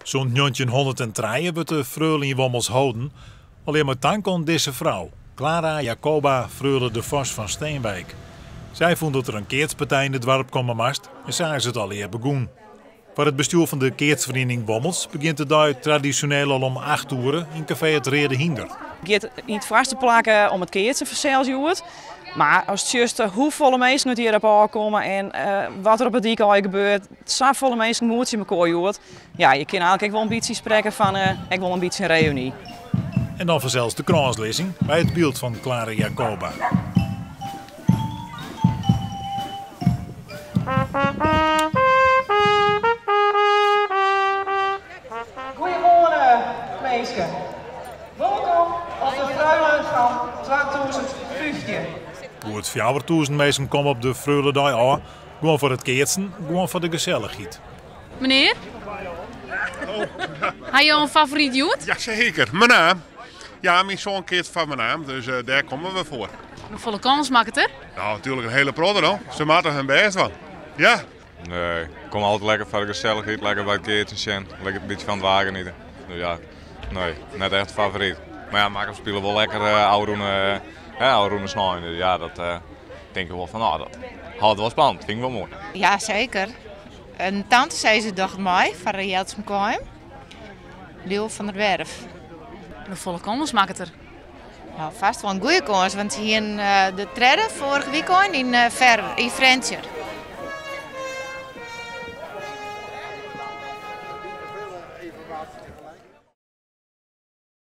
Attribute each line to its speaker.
Speaker 1: Zo'n 1903 wordt de freule in Wommels houden. Alleen maar dank aan deze vrouw, Clara Jacoba Freule de Vos van Steenwijk. Zij vond dat er een keertspartij in het dorp komen moest en zagen ze het al eer begonnen. Voor het bestuur van de keertsvereniging Wommels begint de dag traditioneel al om 8 uur in café Het Rede Hinder.
Speaker 2: Het gaat niet vast te plakken om het keertsen verzeld. Maar als het juist hoeveel mensen het hierop aankomen en wat er op het dik al gebeurt, zoveel mensen moet je elkaar joert. Ja, je kan eigenlijk wel een beetje spreken van ik wil een beetje een reunie.
Speaker 1: En dan vanzelfs de kranslezing bij het beeld van Clara Jacoba.
Speaker 2: Goedemorgen, mensen. Welkom op de Freule van 2015.
Speaker 1: Hoe het 4000 mensen komen op de Freuledag aan, gewoon voor het keertsen, gewoon voor de gezelligheid.
Speaker 3: Meneer? Heb je een favoriet joet?
Speaker 4: Jazeker, mijn naam. Ja, mijn zoon keert van mijn naam, dus daar komen we voor.
Speaker 3: Hoeveel kans maakt het er?
Speaker 4: Nou, natuurlijk een hele prodder hoor. Ze maken er hun best van. Ja.
Speaker 5: Nee, ik kom altijd lekker voor de gezelligheid, lekker bij het keertje zijn, lekker een beetje van het wagen niet. Dus ja, nee, net echt favoriet. Maar ja, maak spelen wel lekker oude roene snijden. Dus ja, dat denk ik wel van, nou, dat had wel spannend, vind ik wel mooi.
Speaker 6: Ja, zeker. Een tante zei ze dacht mij, van Jeltsmkoim. Leo van der Werf.
Speaker 3: Hoeveel kans maakt het er?
Speaker 6: Nou, vast wel een goede kans, want ze hier de treden vorige weekend in Frencher.